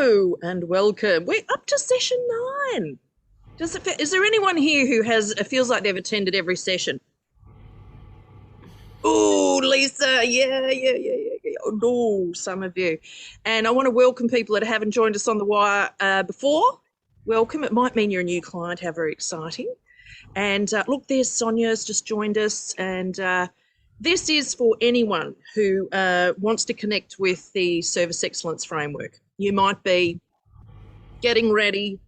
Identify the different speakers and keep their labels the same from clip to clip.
Speaker 1: Hello and welcome. We're up to session 9. Is there anyone here who feels like they've attended every session? Oh, Lisa, yeah. Oh, no, some of you. And I want to welcome people that haven't joined us on the wire before. Welcome. It might mean you're a new client. How very exciting. And look, there's Sonia's just joined us. And this is for anyone who wants to connect with the Service Excellence Framework. You might be getting ready.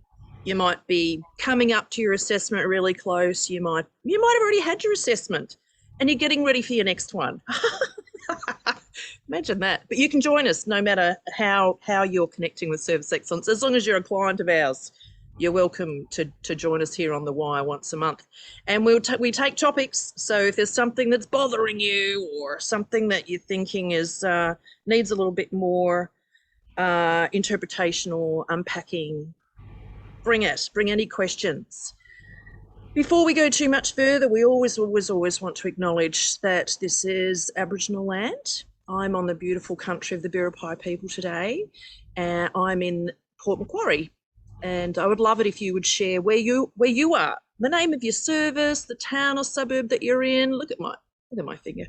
Speaker 1: You might be coming up to your assessment really close. You might have already had your assessment and you're getting ready for your next one. Imagine that. But you can join us no matter how you're connecting with Service Excellence. As long as you're a client of ours, you're welcome to join us here on The Wire once a month. And we take topics. So if there's something that's bothering you or something that you're thinking needs a little bit more interpretation or unpacking, bring any questions. Before we go too much further, we always want to acknowledge that this is Aboriginal land. I'm on the beautiful country of the Biripi people today, and I'm in Port Macquarie. And I would love it if you would share where you are, the name of your service, the town or suburb that you're in. Look at my finger,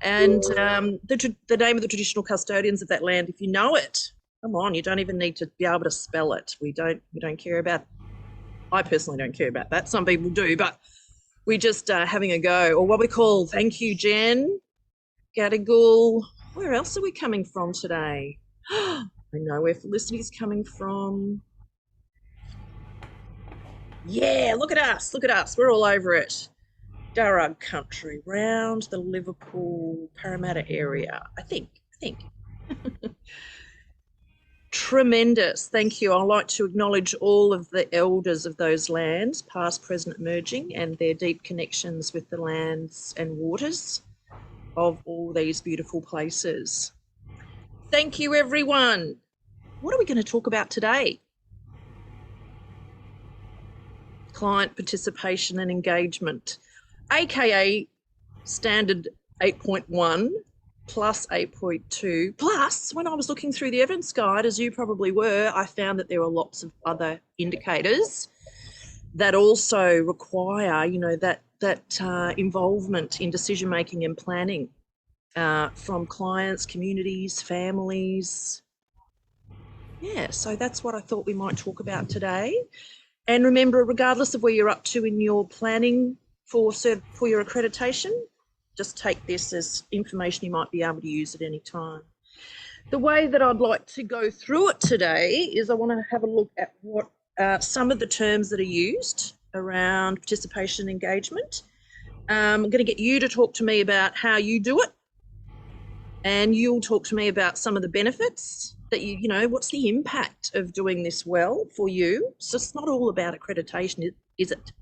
Speaker 1: and the name of the traditional custodians of that land if you know it. Come on, you don't even need to be able to spell it. We don't care about. I personally don't care about that. Some people do, but we just having a go, or what we call. Thank you, Jen. Gadigal. Where else are we coming from today? I know where Felicity's coming from. Yeah, look at us. We're all over it. Darug country, round the Liverpool Parramatta area. I think. Tremendous. Thank you. I'd like to acknowledge all of the elders of those lands, past, present, emerging, and their deep connections with the lands and waters of all these beautiful places. Thank you, everyone. What are we going to talk about today? Client participation and engagement, aka standard 8.1 plus 8.2 plus. When I was looking through the evidence guide, as you probably were, I found that there are lots of other indicators that also require, that involvement in decision making and planning from clients, communities, families. Yeah, so that's what I thought we might talk about today. And remember, regardless of where you're up to in your planning for your accreditation, just take this as information you might be able to use at any time. The way that I'd like to go through it today is I want to have a look at what some of the terms that are used around participation and engagement. I'm going to get you to talk to me about how you do it, and you'll talk to me about some of the benefits that what's the impact of doing this well for you. So it's not all about accreditation, is it?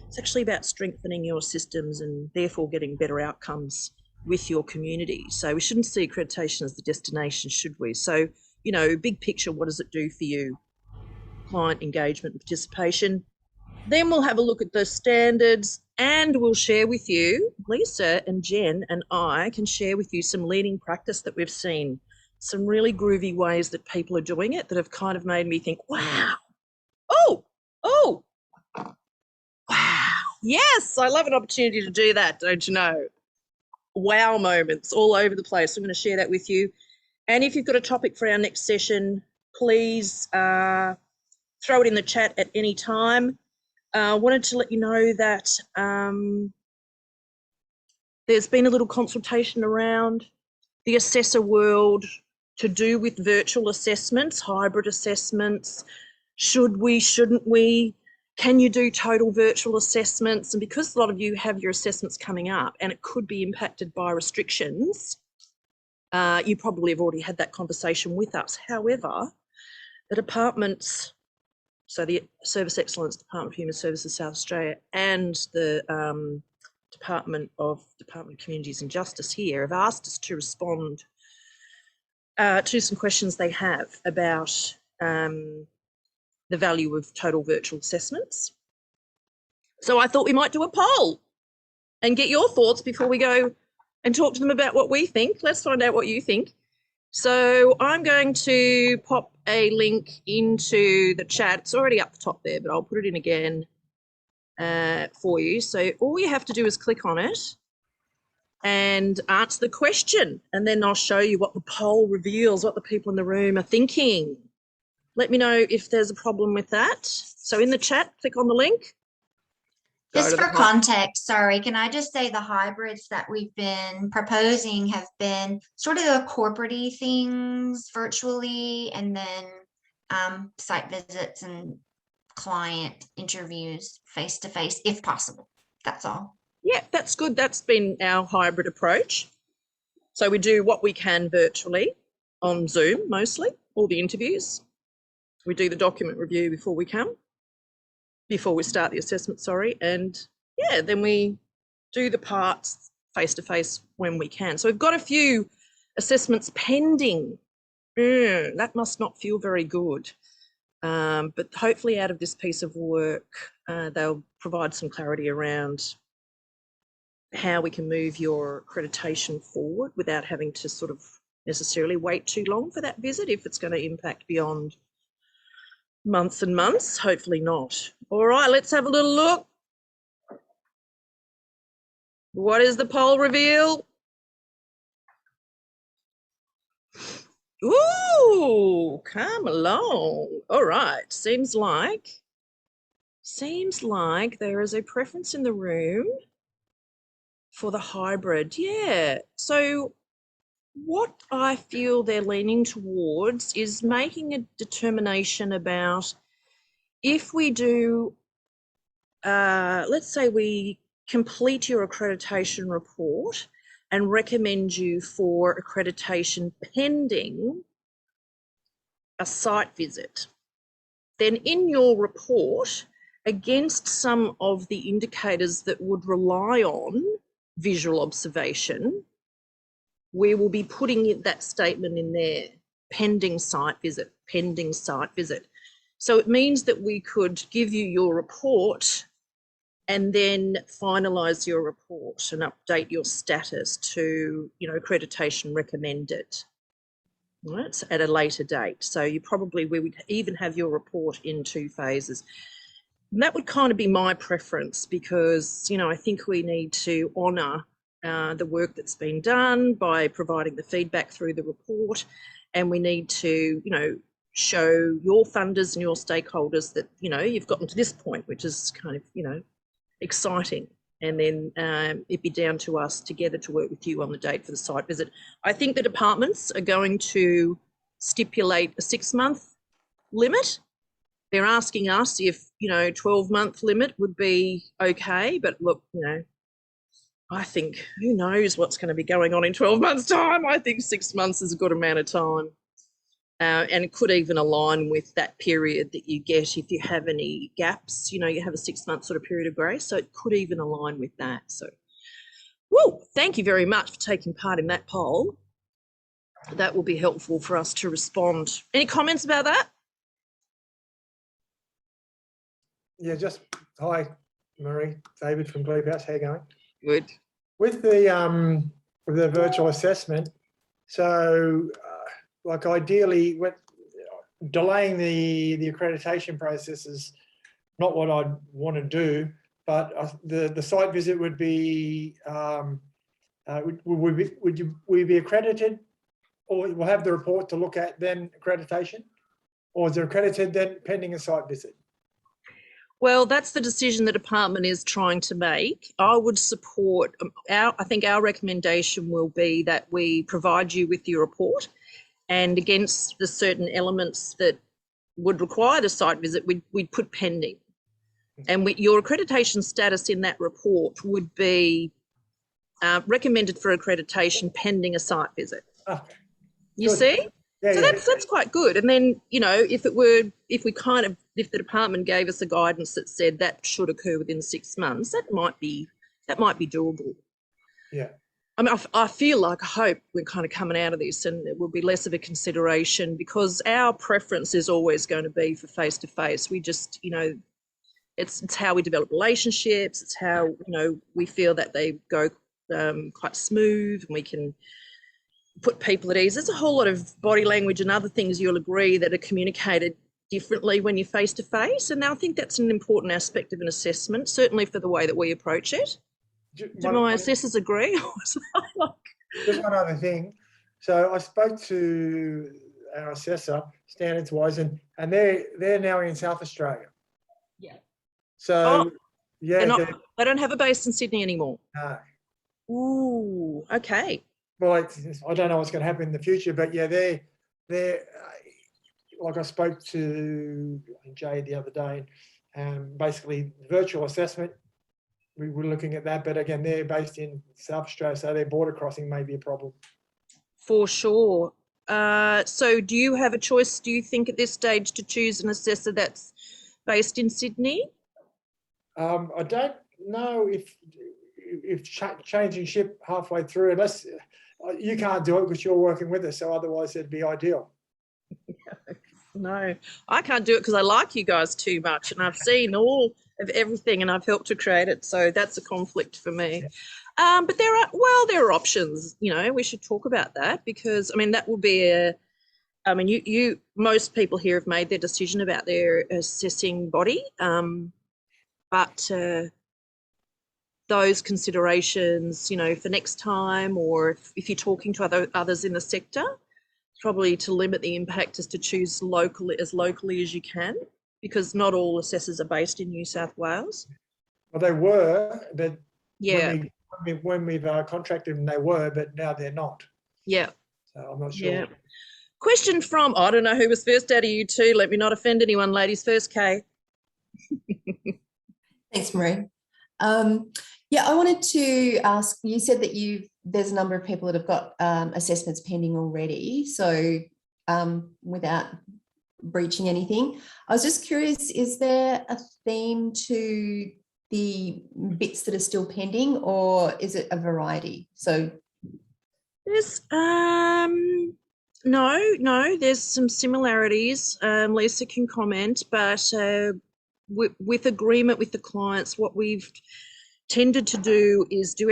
Speaker 1: It's actually about strengthening your systems and therefore getting better outcomes with your community. So we shouldn't see accreditation as the destination, should we? So, big picture, what does it do for you? Client engagement and participation. Then we'll have a look at the standards and we'll share with you, Lisa and Jen and I can share with you some leading practice that we've seen, some really groovy ways that people are doing it that have kind of made me think, wow, oh, wow. Yes, I love an opportunity to do that, don't you know? Wow moments all over the place. I'm going to share that with you. And if you've got a topic for our next session, please throw it in the chat at any time. Wanted to let you know that there's been a little consultation around the assessor world to do with virtual assessments, hybrid assessments. Should we, shouldn't we? Can you do total virtual assessments? And because a lot of you have your assessments coming up and it could be impacted by restrictions, you probably have already had that conversation with us. However, the departments, so the Service Excellence Department of Human Services South Australia and the Department of Communities and Justice here have asked us to respond to some questions they have about the value of total virtual assessments. So I thought we might do a poll and get your thoughts before we go and talk to them about what we think. Let's find out what you think. So I'm going to pop a link into the chat. It's already up the top there, but I'll put it in again for you. So all you have to do is click on it and answer the question, and then I'll show you what the poll reveals, what the people in the room are thinking. Let me know if there's a problem with that. So in the chat, click on the link.
Speaker 2: Just for context, sorry, can I just say the hybrids that we've been proposing have been sort of the corporate-y things virtually, and then site visits and client interviews face-to-face if possible. That's all.
Speaker 1: Yeah, that's good. That's been our hybrid approach. So we do what we can virtually on Zoom, mostly, all the interviews. We do the document review before we start the assessment, and yeah, then we do the parts face-to-face when we can. So we've got a few assessments pending. That must not feel very good. But hopefully out of this piece of work, they'll provide some clarity around how we can move your accreditation forward without having to sort of necessarily wait too long for that visit if it's going to impact beyond months and months. Hopefully not. All right, let's have a little look. What is the poll reveal? Ooh, come along. All right, seems like there is a preference in the room for the hybrid. Yeah, so what I feel they're leaning towards is making a determination about if we do, let's say we complete your accreditation report and recommend you for accreditation pending a site visit. Then in your report, against some of the indicators that would rely on visual observation, we will be putting that statement in there, pending site visit, pending site visit. So it means that we could give you your report and then finalise your report and update your status to, accreditation recommended. Right, so at a later date. So we would even have your report in 2 phases. And that would kind of be my preference because, I think we need to honour the work that's been done by providing the feedback through the report, and we need to, show your funders and your stakeholders that, you've gotten to this point, which is kind of, exciting. And then it'd be down to us together to work with you on the date for the site visit. I think the departments are going to stipulate a 6-month limit. They're asking us if, 12-month limit would be okay. But look, I think who knows what's going to be going on in 12 months' time. I think 6 months is a good amount of time. And it could even align with that period that you get if you have any gaps. You have a 6-month sort of period of grace. So it could even align with that. So, thank you very much for taking part in that poll. That will be helpful for us to respond. Any comments about that?
Speaker 3: Yeah, hi, Marie, David from Glebe House. How you going?
Speaker 1: Good.
Speaker 3: With the virtual assessment, so like ideally, delaying the accreditation process is not what I'd want to do, but the site visit would be, would we be accredited, or we'll have the report to look at then accreditation, or is it accredited then pending a site visit?
Speaker 1: Well, that's the decision the department is trying to make. I would support, I think our recommendation will be that we provide you with your report, and against the certain elements that would require the site visit, we'd put pending. And your accreditation status in that report would be recommended for accreditation pending a site visit. Okay. You see? Yeah, so that's quite good. And then, if the department gave us a guidance that said that should occur within 6 months, that might be doable.
Speaker 3: Yeah.
Speaker 1: I mean, I hope we're kind of coming out of this and it will be less of a consideration, because our preference is always going to be for face-to-face. We just, it's how we develop relationships. It's how, we feel that they go quite smooth, and we can put people at ease. There's a whole lot of body language and other things you'll agree that are communicated differently when you're face to face. And I think that's an important aspect of an assessment, certainly for the way that we approach it. Do my assessors agree?
Speaker 3: Just one other thing. So I spoke to our assessor, Standards Wise, and they're now in South Australia.
Speaker 1: Yeah.
Speaker 3: So yeah,
Speaker 1: they don't have a base in Sydney anymore.
Speaker 3: No.
Speaker 1: Ooh, okay.
Speaker 3: Well, I don't know what's going to happen in the future, but yeah, they're like I spoke to Jay the other day, basically virtual assessment. We were looking at that, but again, they're based in South Australia, so their border crossing may be a problem.
Speaker 1: For sure. So do you have a choice, do you think, at this stage to choose an assessor that's based in Sydney?
Speaker 3: I don't know if changing ship halfway through, unless you can't do it because you're working with us, so otherwise it'd be ideal.
Speaker 1: No, I can't do it because I like you guys too much, and I've seen all of everything and I've helped to create it, so that's a conflict for me. But there are options, you know. We should talk about that, because I mean that will be you most people here have made their decision about their assessing body, but those considerations, you know, for next time, or if you're talking to others in the sector, probably to limit the impact is to choose as locally as you can, because not all assessors are based in New South Wales.
Speaker 3: Well, they were, but
Speaker 1: yeah,
Speaker 3: when we've contracted them, they were, but now they're not.
Speaker 1: Yeah.
Speaker 3: So I'm not sure.
Speaker 1: Yeah. Question from, I don't know who was first out of you two. Let me not offend anyone. Ladies first, Kay.
Speaker 4: Thanks, Marie. Yeah, I wanted to ask, you said that there's a number of people that have got assessments pending already, so without breaching anything, I was just curious, is there a theme to the bits that are still pending, or is it a variety? So
Speaker 1: there's no, there's some similarities. Lisa can comment, but with agreement with the clients, what we've tended to do is do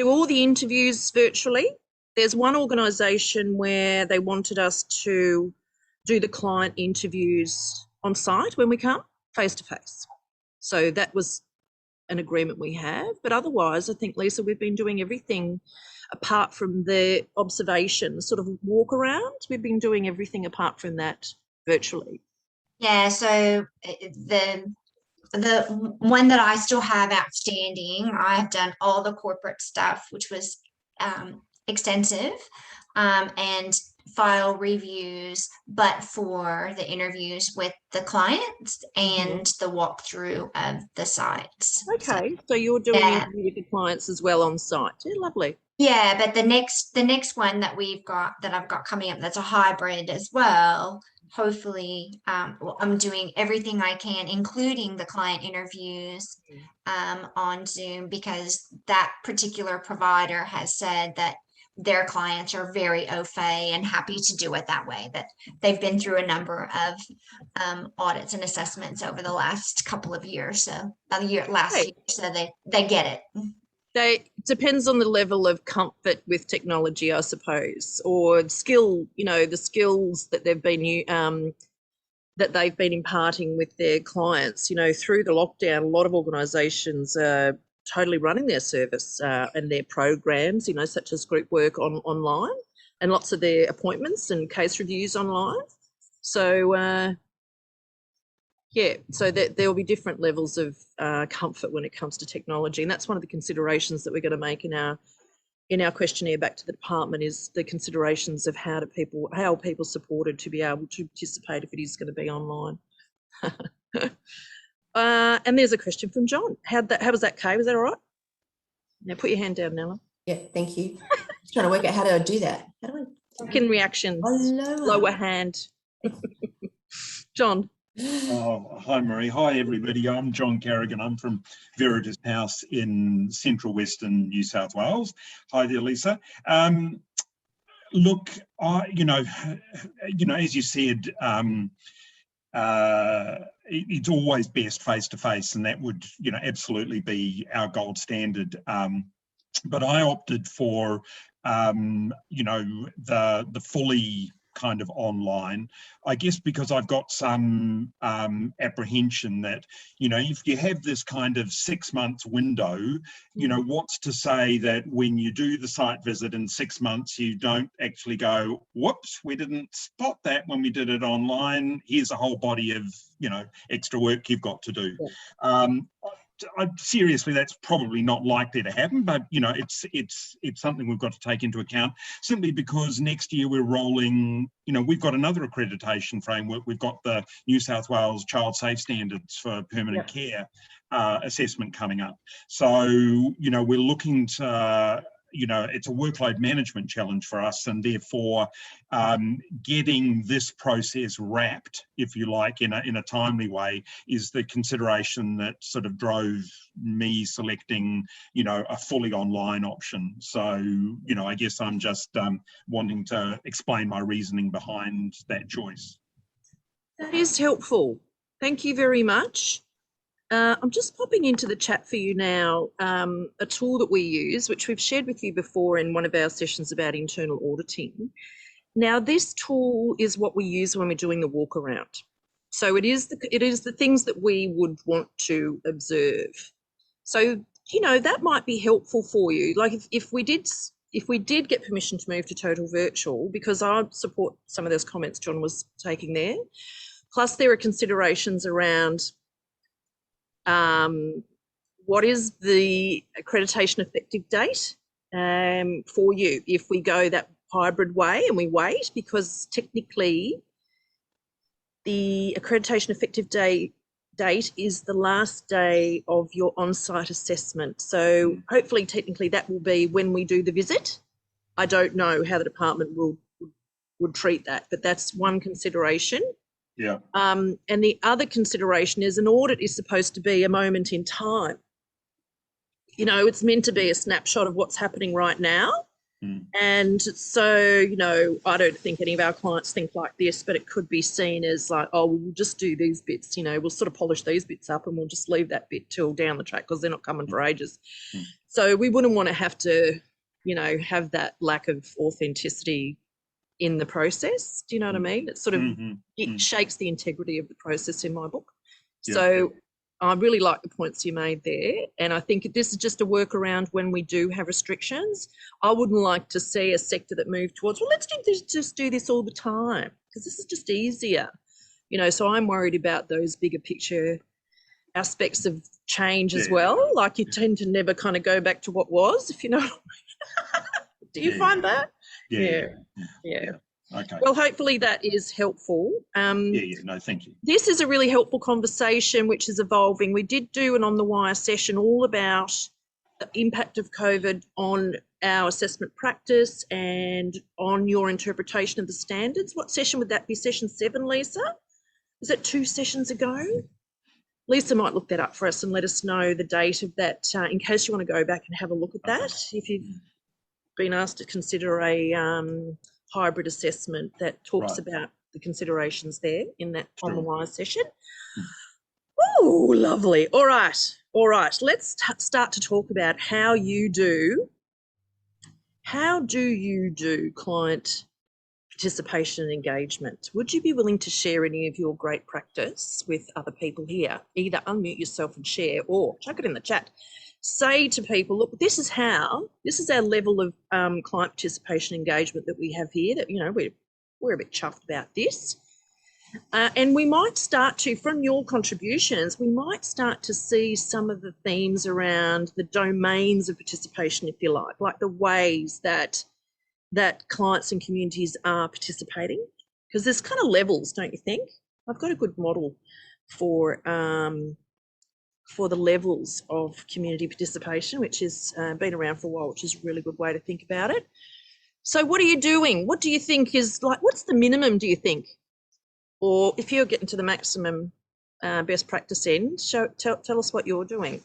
Speaker 1: all the interviews virtually. There's one organisation where they wanted us to do the client interviews on site when we come, face to face. So that was an agreement we have. But otherwise, I think, Lisa, we've been doing everything apart from the observation, sort of walk around. We've been doing everything apart from that virtually.
Speaker 2: Yeah, so the one that I still have outstanding, I've done all the corporate stuff, which was extensive, and file reviews, but for the interviews with the clients and the walkthrough of the sites.
Speaker 1: Okay, so you're doing interview with the clients as well on site. Yeah, lovely.
Speaker 2: Yeah, but the next one that I've got coming up, that's a hybrid as well. Hopefully, I'm doing everything I can, including the client interviews on Zoom, because that particular provider has said that their clients are very au fait and happy to do it that way, that they've been through a number of audits and assessments over the last couple of years. So year, so they get it.
Speaker 1: It depends on the level of comfort with technology, I suppose, or skill, you know, the skills that they've been imparting with their clients. You know, through the lockdown, a lot of organisations are totally running their service and their programs, you know, such as group work online, and lots of their appointments and case reviews online. So yeah, so there will be different levels of comfort when it comes to technology, and that's one of the considerations that we're going to make in our questionnaire back to the department, is the considerations of how are people supported to be able to participate if it is going to be online. And there's a question from John. How was that, Kay? Was that all right? Now put your hand down, Nella.
Speaker 4: Yeah, thank you. Just trying to work out how to do that. How do I?
Speaker 1: Second reactions. Lower hand. John.
Speaker 5: Oh, hi, Marie. Hi, everybody. I'm John Carrigan. I'm from Veritas House in central western New South Wales. Hi there, Lisa. Look, as you said, it's always best face to face, and that would, absolutely be our gold standard. but I opted for, you know, the fully kind of online, I guess, because I've got some apprehension that, you know, if you have this kind of 6 months window, you know, what's to say that when you do the site visit in 6 months, you don't actually go, whoops, we didn't spot that when we did it online. Here's a whole body of, you know, extra work you've got to do. Seriously, that's probably not likely to happen, but you know, it's something we've got to take into account, simply because next year we're rolling, you know, we've got another accreditation framework. We've got the New South Wales Child Safe Standards for Permanent Care assessment coming up. So, you know, we're looking to, you know, it's a workload management challenge for us, and therefore getting this process wrapped, if you like, in a timely way is the consideration that sort of drove me selecting, you know, a fully online option. So, you know, I guess I'm just wanting to explain my reasoning behind that choice.
Speaker 1: That is helpful. Thank you very much. I'm just popping into the chat for you now a tool that we use, which we've shared with you before in one of our sessions about internal auditing. Now, this tool is what we use when we're doing the walk around. So it is the things that we would want to observe. So, you know, that might be helpful for you. Like if we did get permission to move to total virtual, because I support some of those comments John was taking there. Plus, there are considerations around what is the accreditation effective date for you if we go that hybrid way and we wait, because technically the accreditation effective date is the last day of your on-site assessment. So hopefully technically that will be when we do the visit. I don't know how the department would treat that, but that's one consideration.
Speaker 5: Yeah.
Speaker 1: And the other consideration is an audit is supposed to be a moment in time. You know, it's meant to be a snapshot of what's happening right now. And so, you know, I don't think any of our clients think like this, but it could be seen as like, oh, we'll just do these bits, you know, we'll sort of polish these bits up and we'll just leave that bit till down the track because they're not coming for ages. So we wouldn't want to have to, you know, have that lack of authenticity in the process. Do you know what I mean? It sort of it shakes the integrity of the process in my book. So I really like the points you made there, and I think this is just a workaround when we do have restrictions. I wouldn't like to see a sector that moved towards, well, let's just do this all the time, because this is just easier, you know. So I'm worried about those bigger picture aspects of change as well. Like you tend to never kind of go back to what was, if you know. Do you find that? Yeah.
Speaker 5: Okay.
Speaker 1: Well, hopefully that is helpful.
Speaker 5: No, thank you.
Speaker 1: This is a really helpful conversation which is evolving. We did do an On the Wire session all about the impact of COVID on our assessment practice and on your interpretation of the standards. What session would that be? Session 7, Lisa? Was that 2 sessions ago? Lisa might look that up for us and let us know the date of that in case you want to go back and have a look at that. If you've been asked to consider a hybrid assessment that talks about the considerations there in that On the Wire session. Oh, lovely. All right. Let's start to talk about how you do client participation and engagement. Would you be willing to share any of your great practice with other people here? Either unmute yourself and share, or chuck it in the chat. Say to people, look, this is our level of client participation engagement that we have here, that, you know, we're a bit chuffed about this. And we might start to, from your contributions, we might start to see some of the themes around the domains of participation, if you like the ways that clients and communities are participating. Because there's kind of levels, don't you think? I've got a good model for the levels of community participation, which has been around for a while, which is a really good way to think about it. So what are you doing? What do you think is like, what's the minimum, do you think? Or if you're getting to the maximum best practice end, tell us what you're doing.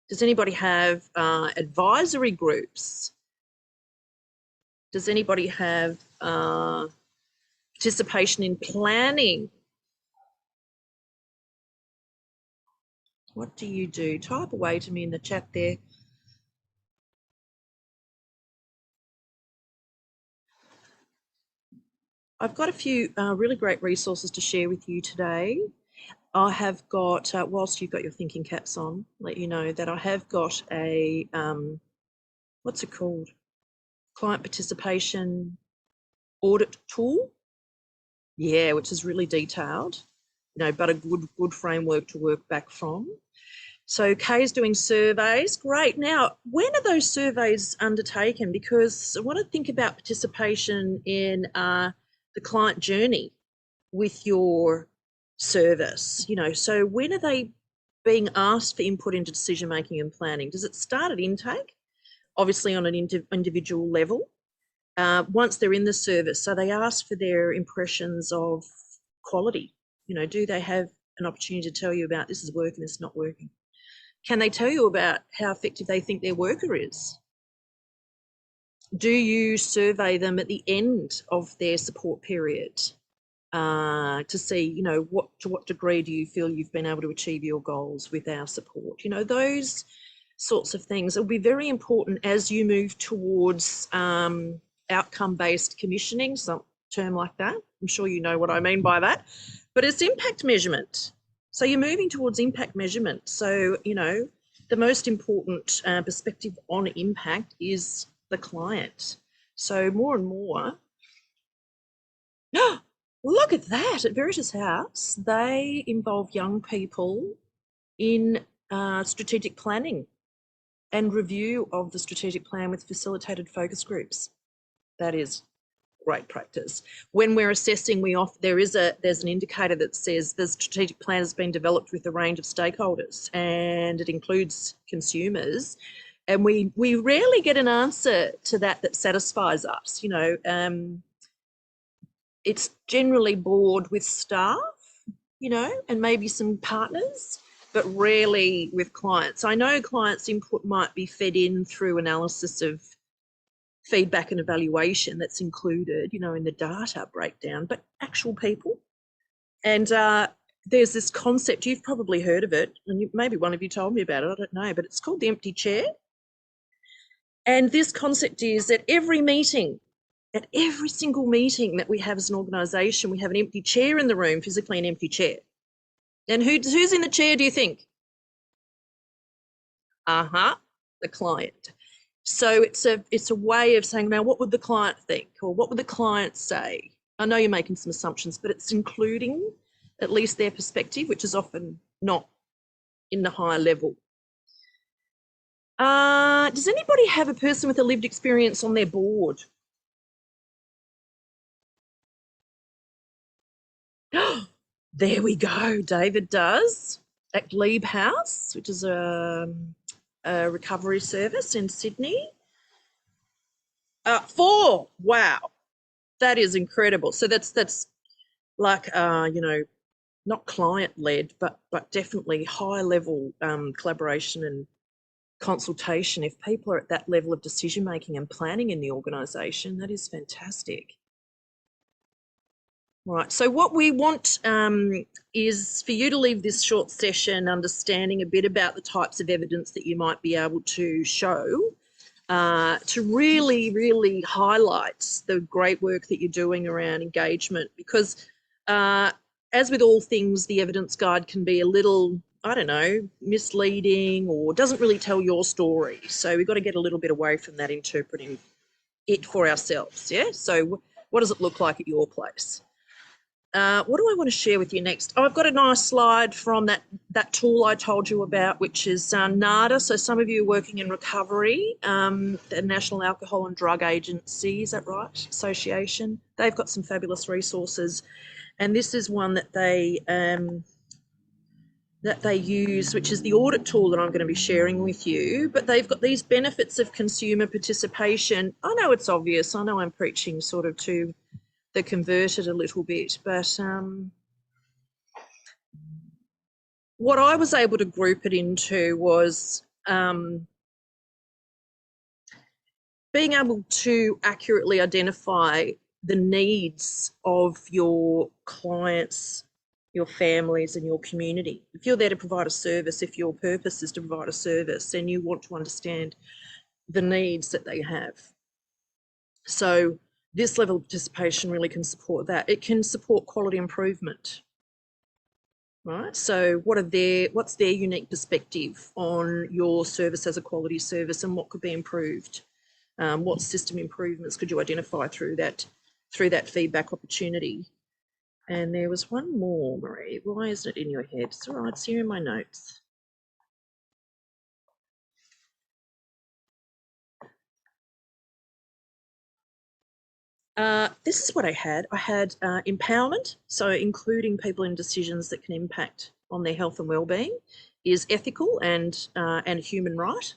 Speaker 1: Does anybody have advisory groups? Does anybody have participation in planning? What do you do? Type away to me in the chat there. I've got a few really great resources to share with you today. I have got, whilst you've got your thinking caps on, let you know that I have got a, what's it called? Client participation audit tool. Yeah, which is really detailed, you know, but a good framework to work back from. So Kay's doing surveys. Great. Now, when are those surveys undertaken? Because I want to think about participation in the client journey with your service, you know, so when are they being asked for input into decision making and planning? Does it start at intake, obviously on an individual level? Once they're in the service, so they ask for their impressions of quality. You know, do they have an opportunity to tell you about this is working, this is not working? Can they tell you about how effective they think their worker is? Do you survey them at the end of their support period to see, you know, to what degree do you feel you've been able to achieve your goals with our support? You know, those sorts of things will be very important as you move towards outcome-based commissioning, some term like that. I'm sure you know what I mean by that, but it's impact measurement. So you're moving towards impact measurement. So, you know, the most important perspective on impact is the client. So more and more, look at that, at Veritas House, they involve young people in strategic planning and review of the strategic plan with facilitated focus groups. That is great practice. When we're assessing, there's an indicator that says the strategic plan has been developed with a range of stakeholders and it includes consumers. And we rarely get an answer to that satisfies us. You know, it's generally board with staff, you know, and maybe some partners, but rarely with clients. I know clients' input might be fed in through analysis of feedback and evaluation that's included, you know, in the data breakdown, but actual people. And there's this concept, you've probably heard of it, and maybe one of you told me about it, I don't know, but it's called the empty chair. And this concept is that every meeting, at every single meeting that we have as an organisation, we have an empty chair in the room, physically an empty chair. And who's in the chair, do you think? The client. So it's a way of saying, now what would the client think, or what would the client say? I know you're making some assumptions, but it's including at least their perspective, which is often not in the higher level. Does anybody have a person with a lived experience on their board? There we go. David does at Glebe House, which is a recovery service in Sydney. 4. Wow, that is incredible. So that's like you know, not client led, but definitely high level collaboration and consultation. If people are at that level of decision making and planning in the organisation, that is fantastic. Right, so what we want is for you to leave this short session understanding a bit about the types of evidence that you might be able to show to really, really highlight the great work that you're doing around engagement, because as with all things, the evidence guide can be a little, I don't know, misleading or doesn't really tell your story. So we've got to get a little bit away from that, interpreting it for ourselves, yeah? So what does it look like at your place? What do I want to share with you next? Oh, I've got a nice slide from that tool I told you about, which is NADA. So some of you are working in recovery, the National Alcohol and Drug Agency, is that right? Association. They've got some fabulous resources. And this is one that they use, which is the audit tool that I'm going to be sharing with you. But they've got these benefits of consumer participation. I know it's obvious. I know I'm preaching sort of to the converted a little bit, but what I was able to group it into was being able to accurately identify the needs of your clients your families and your community. If you're there to provide a service, if your purpose is to provide a service, then you want to understand the needs that they have. So this level of participation really can support that. It can support quality improvement, right? So what's their unique perspective on your service as a quality service and what could be improved? What system improvements could you identify through that feedback opportunity? And there was one more, Marie. Why isn't it in your head? It's all right, it's here in my notes. This is what I had. I had empowerment, so including people in decisions that can impact on their health and well-being is ethical and a human right.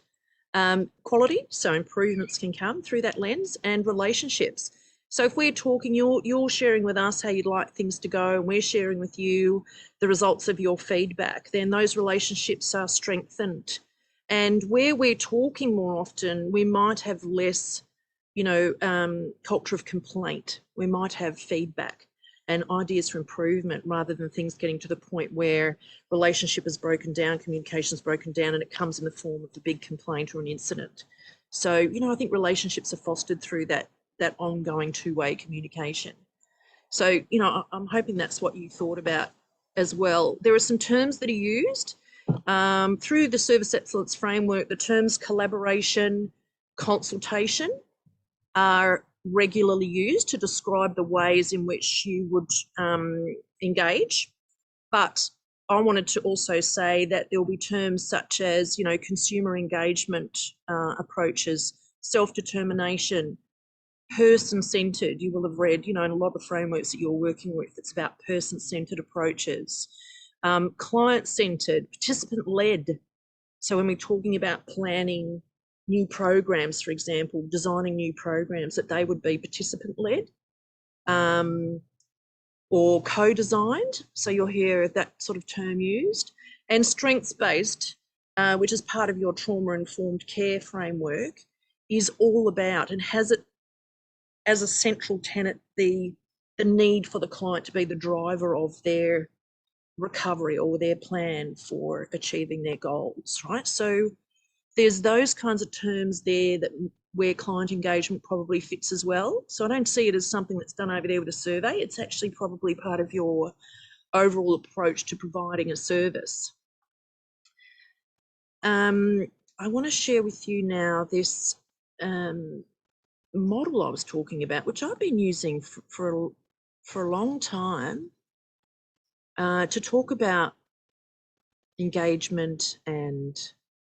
Speaker 1: Quality, so improvements can come through that lens, and relationships. So if we're talking, you're sharing with us how you'd like things to go, and we're sharing with you the results of your feedback, then those relationships are strengthened. And where we're talking more often, we might have less, culture of complaint. We might have feedback and ideas for improvement rather than things getting to the point where relationship is broken down, communication is broken down, and it comes in the form of a big complaint or an incident. So, I think relationships are fostered through that ongoing two-way communication. So, I'm hoping that's what you thought about as well. There are some terms that are used through the Service Excellence Framework. The terms collaboration, consultation are regularly used to describe the ways in which you would engage. But I wanted to also say that there will be terms such as, consumer engagement approaches, self-determination, person-centered. You will have read, in a lot of the frameworks that you're working with, it's about person-centered approaches, client-centered, participant-led. So when we're talking about planning new programs, for example, designing new programs, that they would be participant-led or co-designed. So you'll hear that sort of term used. And strengths-based, which is part of your trauma-informed care framework, is all about and has it as a central tenet the need for the client to be the driver of their recovery or their plan for achieving their goals, right? So there's those kinds of terms there where client engagement probably fits as well. So I don't see it as something that's done over there with a survey. It's actually probably part of your overall approach to providing a service. I want to share with you now this model I was talking about, which I've been using for a long time to talk about engagement and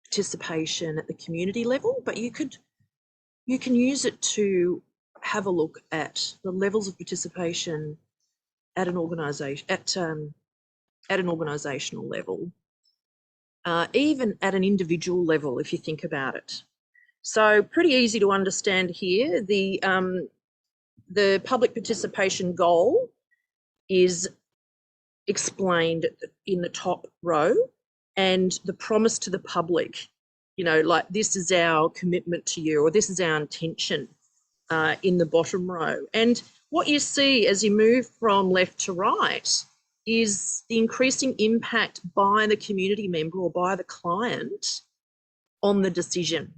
Speaker 1: participation at the community level, but you can use it to have a look at the levels of participation at an organisation, at an organisational level, even at an individual level, if you think about it. So pretty easy to understand here. The public participation goal is explained in the top row, and the promise to the public, like this is our commitment to you, or this is our intention in the bottom row. And what you see as you move from left to right is the increasing impact by the community member or by the client on the decision.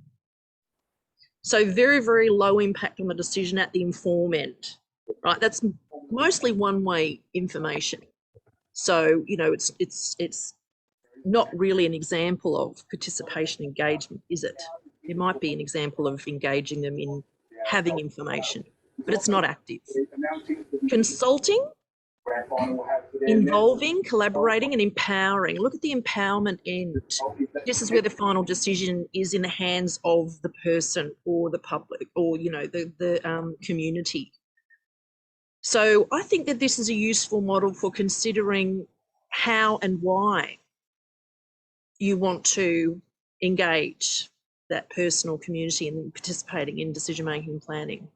Speaker 1: So very, very low impact on the decision at the inform end, right? That's mostly one-way information. So, it's not really an example of participation engagement, is it? It might be an example of engaging them in having information, but it's not active. Consulting, involving, collaborating, and empowering. Look at the empowerment end. This is where the final decision is in the hands of the person or the public or, the community. So I think that this is a useful model for considering how and why you want to engage that person or community in participating in decision-making and planning.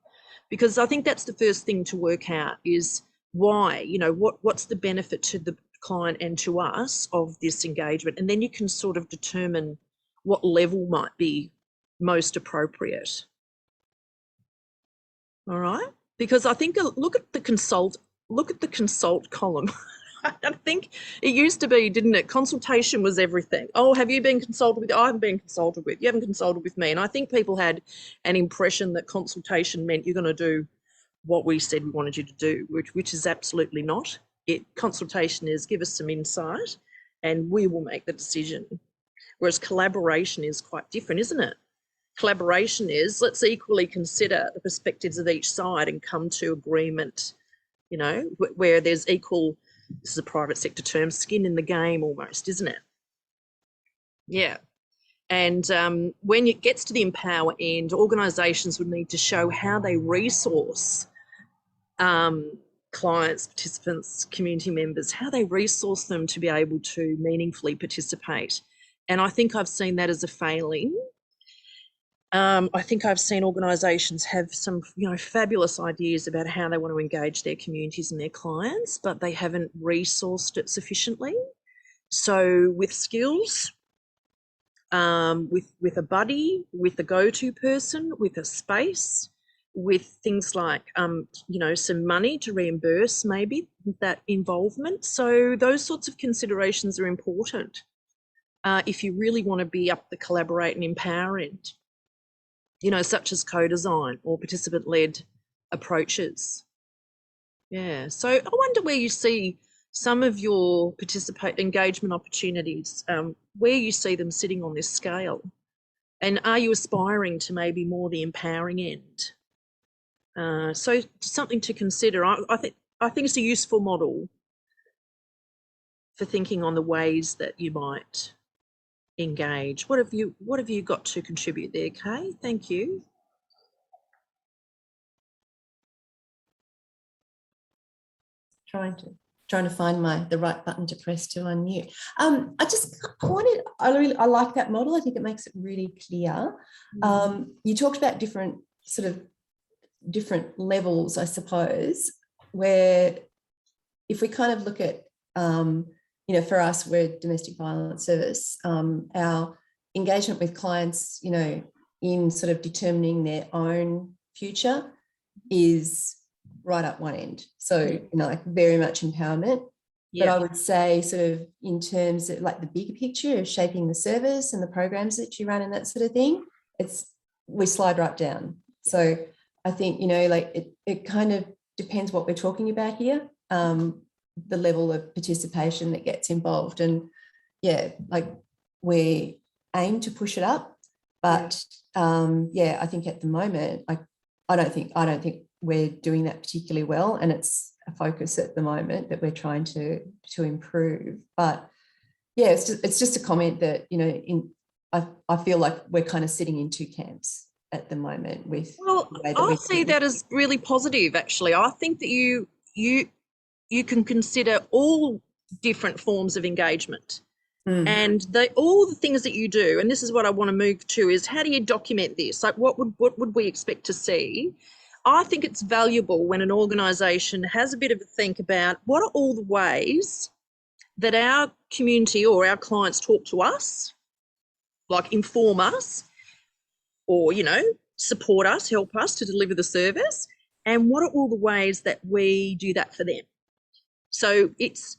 Speaker 1: Because I think that's the first thing to work out is why, what's the benefit to the client and to us of this engagement? And then you can sort of determine what level might be most appropriate. All right? Because I think look at the consult column. I think it used to be, didn't it? Consultation was everything. Oh, have you been consulted with? I haven't been consulted with. You haven't consulted with me. And I think people had an impression that consultation meant you're going to do what we said we wanted you to do, which is absolutely not. Consultation is give us some insight and we will make the decision. Whereas collaboration is quite different, isn't it? Collaboration is let's equally consider the perspectives of each side and come to agreement, you know, where there's equal, this is a private sector term, skin in the game almost, isn't it? Yeah. And when it gets to the empower end, organisations would need to show how they resource clients, participants, community members, how they resource them to be able to meaningfully participate. And I think I've seen that as a failing. I think I've seen organisations have some, you know, fabulous ideas about how they want to engage their communities and their clients, but they haven't resourced it sufficiently. So with skills, with a buddy, with a go-to person, with a space, with things like, you know, some money to reimburse maybe that involvement. So those sorts of considerations are important if you really want to be up the collaborate and empower end, you know, such as co-design or participant-led approaches. Yeah, so I wonder where you see some of your engagement opportunities, where you see them sitting on this scale. And are you aspiring to maybe more the empowering end? So something to consider. I think it's a useful model for thinking on the ways that you might engage. What have you got to contribute there, Kay? Thank you.
Speaker 4: Trying to find the right button to press to unmute. I like that model. I think it makes it really clear. You talked about different levels, I suppose, where if we kind of look at, you know, for us, we're domestic violence service, our engagement with clients, you know, in sort of determining their own future is right up one end. So, you know, like very much empowerment. Yeah. But I would say sort of in terms of like the bigger picture of shaping the service and the programs that you run and that sort of thing, we slide right down. So I think, you know, like it kind of depends what we're talking about here, the level of participation that gets involved. And yeah, like we aim to push it up, but yeah, I think at the moment, like I don't think we're doing that particularly well, and it's a focus at the moment that we're trying to improve. But yeah, it's just a comment that, you know, I feel like we're kind of sitting in two camps at the moment with.
Speaker 1: Well, I see that as really positive, actually. I think that you can consider all different forms of engagement. And all the things that you do, and this is what I want to move to, is how do you document this? Like what would we expect to see? I think it's valuable when an organisation has a bit of a think about what are all the ways that our community or our clients talk to us, like inform us or, you know, support us, help us to deliver the service, and what are all the ways that we do that for them. So it's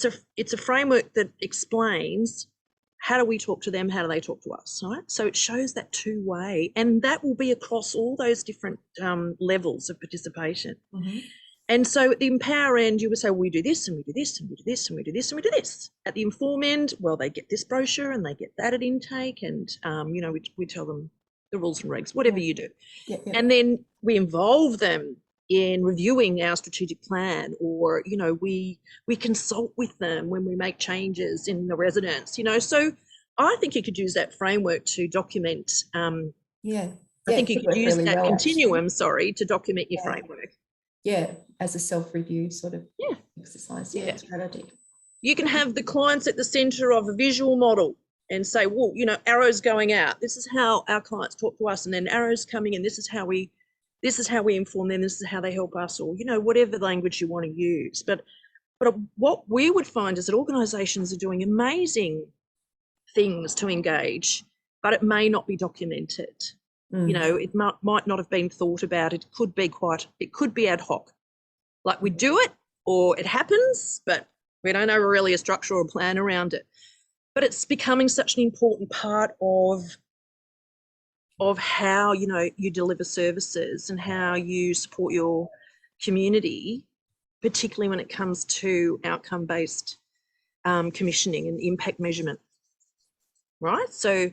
Speaker 1: a framework that explains how do we talk to them, how do they talk to us, right? So it shows that two-way, and that will be across all those different levels of participation. And so at the empower end, you would say, well, we do this and we do this and we do this and we do this and we do this. At the inform end, well, they get this brochure and they get that at intake, and you know, we tell them the rules and regs, whatever you do. And then we involve them in reviewing our strategic plan, or, you know, we consult with them when we make changes in the residence, you know. So I think you could use that framework to document. I think you could use really that continuum, to document your framework.
Speaker 4: Yeah, as a self-review sort of exercise. Yeah, strategy.
Speaker 1: You can have the clients at the centre of a visual model and say, well, you know, arrows going out. This is how our clients talk to us, and then arrows coming in. This is how we inform them. This is how they help us, or, you know, whatever language you want to use. But what we would find is that organisations are doing amazing things to engage, but it may not be documented. You know, it might not have been thought about. It could be ad hoc. Like we do it or it happens, but We don't have really a structure or plan around it. But it's becoming such an important part of how, you know, you deliver services and how you support your community, particularly when it comes to outcome-based commissioning and impact measurement, right? So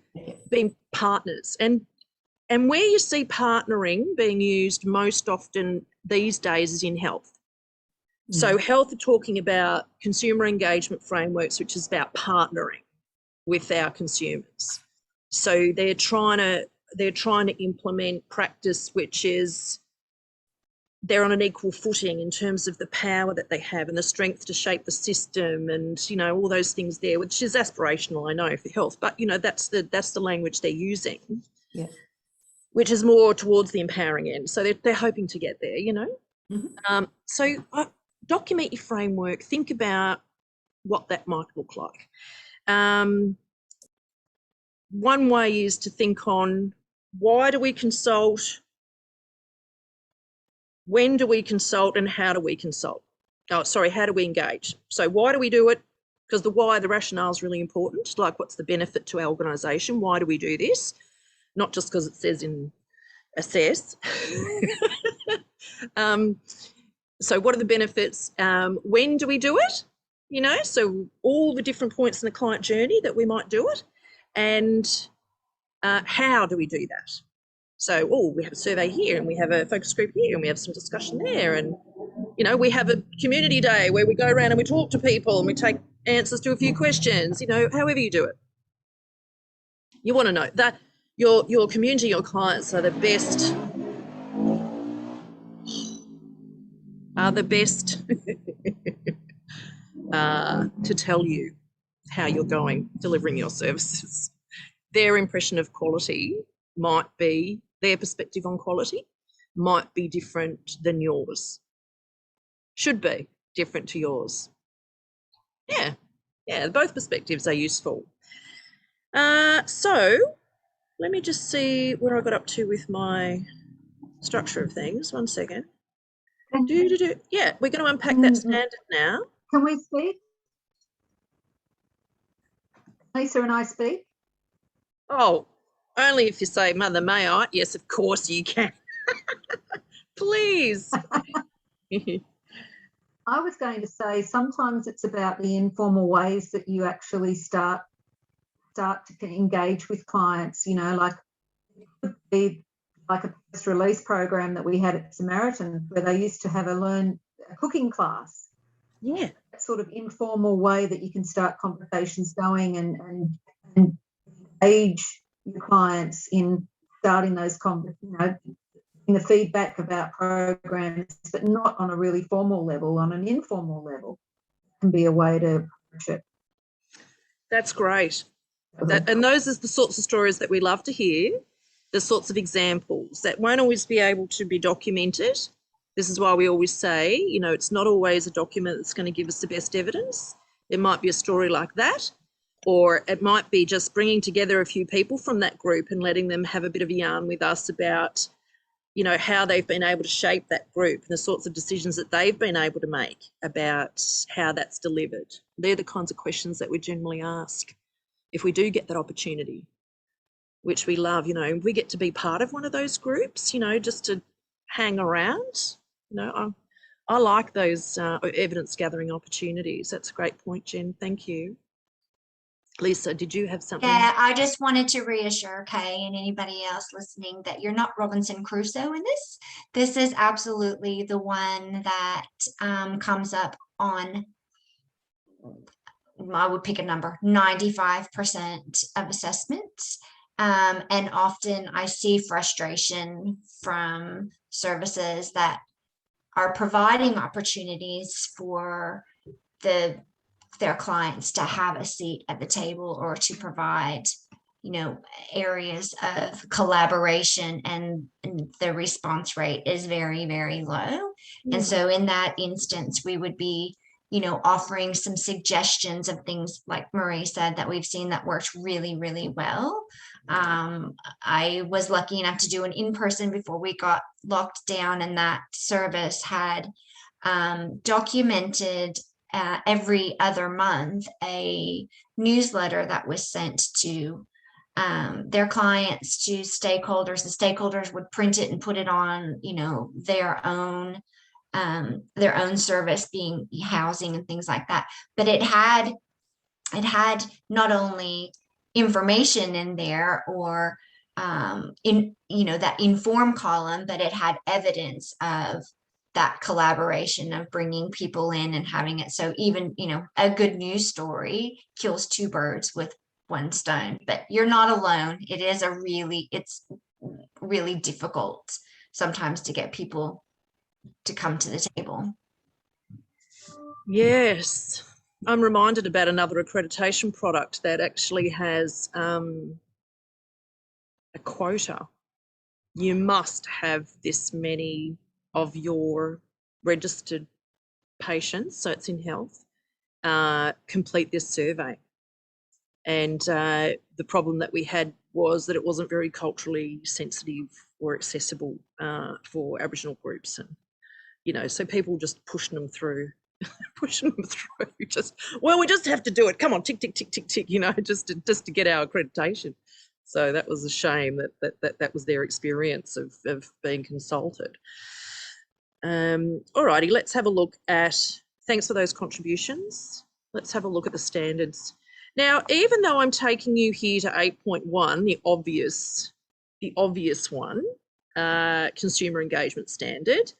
Speaker 1: being partners, and where you see partnering being used most often these days is in health. So health are talking about consumer engagement frameworks, which is about partnering with our consumers. So they're trying to implement practice which is, they're on an equal footing in terms of the power that they have and the strength to shape the system, and, you know, all those things there, which is aspirational, I know, for health, but, you know, that's the language they're using,
Speaker 4: Yeah.
Speaker 1: which is more towards the empowering end. So they're hoping to get there, you know. So document your framework, think about what that might look like. One way is to think on, why do we consult? When do we consult, and how do we consult? Oh, sorry, how do we engage? So why do we do it? Because the why, the rationale is really important. Like, what's the benefit to our organisation? Why do we do this? Not just because it says in assess. So what are the benefits? When do we do it? You know, so all the different points in the client journey that we might do it, and how do we do that? So, we have a survey here, and we have a focus group here, and we have some discussion there, and, you know, we have a community day where we go around and we talk to people and we take answers to a few questions, you know, however you do it. You want to know that your community, your clients are the best to tell you how you're going delivering your services. Their impression of quality might be, their perspective on quality might be different than yours. Should be different to yours. Yeah, both perspectives are useful. So let me just see where I got up to with my structure of things. 1 second. Yeah, we're going to unpack that standard now.
Speaker 6: Can we speak? Lisa and I speak?
Speaker 1: Oh, only if you say, Mother, may I? Yes, of course you can. Please.
Speaker 6: I was going to say, sometimes it's about the informal ways that you actually start to engage with clients, you know, like it could be like a post-release program that we had at Samaritan, where they used to have a cooking class.
Speaker 1: Yeah.
Speaker 6: That sort of informal way that you can start conversations going and engage your clients in starting those you know, in the feedback about programs, but not on a really formal level, on an informal level, can be a way to approach it.
Speaker 1: That's great. And those are the sorts of stories that we love to hear, the sorts of examples that won't always be able to be documented. This is why we always say, you know, it's not always a document that's going to give us the best evidence. It might be a story like that, or it might be just bringing together a few people from that group and letting them have a bit of a yarn with us about, you know, how they've been able to shape that group and the sorts of decisions that they've been able to make about how that's delivered. They're the kinds of questions that we generally ask if we do get that opportunity, which we love. You know, we get to be part of one of those groups, you know, just to hang around. You know, I like those evidence gathering opportunities. That's a great point, Jen. Thank you. Lisa, did you have something?
Speaker 2: Yeah, I just wanted to reassure Kay and anybody else listening that you're not Robinson Crusoe in this. This is absolutely the one that comes up on, I would pick a number, 95% of assessments. And often I see frustration from services that are providing opportunities for their clients to have a seat at the table, or to provide, you know, areas of collaboration, and the response rate is very, very low. And so in that instance, we would be, you know, offering some suggestions of things like Marie said that we've seen that worked really, really well. I was lucky enough to do an in-person before we got locked down, and that service had documented every other month a newsletter that was sent to their clients, to stakeholders. The stakeholders would print it and put it on, you know, their own service, being housing and things like that. But it had not only information in there, or in, you know, that inform column, but it had evidence of that collaboration of bringing people in and having it. So even, you know, a good news story kills two birds with one stone. But you're not alone. It's really difficult sometimes to get people to come to the table.
Speaker 1: Yes. I'm reminded about another accreditation product that actually has a quota. You must have this many of your registered patients, so it's in health, complete this survey. And the problem that we had was that it wasn't very culturally sensitive or accessible for Aboriginal groups. And, you know, so people just pushing them through. Just, well, we just have to do it. Come on, tick, tick, tick, tick, tick, you know, just to get our accreditation. So that was a shame that was their experience of being consulted. All righty, let's have a look at, thanks for those contributions. Let's have a look at the standards. Now, even though I'm taking you here to 8.1, the obvious one, consumer engagement standard,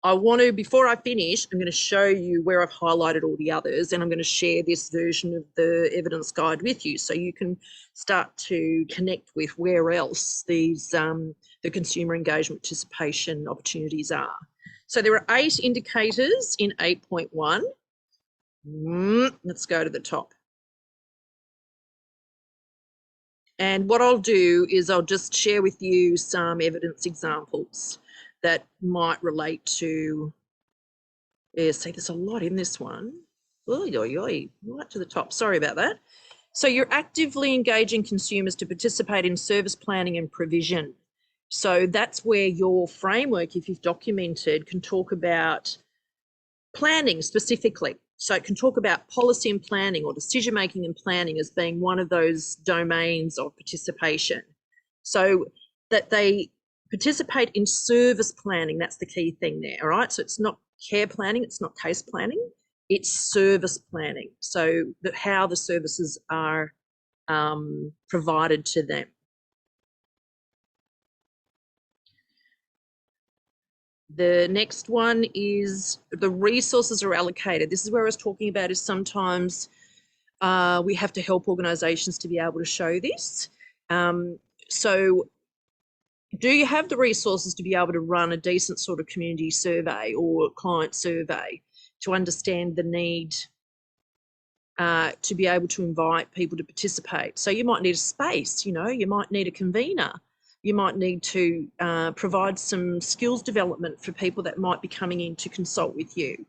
Speaker 1: I want to, before I finish, I'm going to show you where I've highlighted all the others, and I'm going to share this version of the evidence guide with you so you can start to connect with where else these the consumer engagement participation opportunities are. So there are 8 indicators in 8.1. Let's go to the top. And what I'll do is I'll just share with you some evidence examples that might relate to, see, there's a lot in this one. Right to the top, sorry about that. So you're actively engaging consumers to participate in service planning and provision. So that's where your framework, if you've documented, can talk about planning specifically. So it can talk about policy and planning, or decision-making and planning, as being one of those domains of participation. So that they participate in service planning, that's the key thing there, all right? So it's not care planning, it's not case planning, it's service planning. So that how the services are provided to them. The next one is the resources are allocated. This is where I was talking about, is sometimes we have to help organisations to be able to show this. So do you have the resources to be able to run a decent sort of community survey or client survey to understand the need to be able to invite people to participate? So you might need a space, you know, you might need a convener. You might need to provide some skills development for people that might be coming in to consult with you.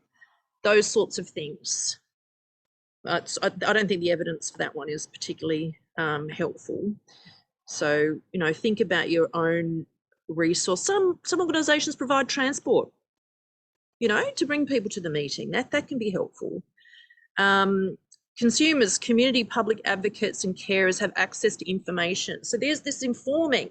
Speaker 1: Those sorts of things. I don't think the evidence for that one is particularly helpful. So, you know, think about your own resource. Some organisations provide transport, you know, to bring people to the meeting. That can be helpful. Consumers, community public advocates and carers have access to information. So there's this informing.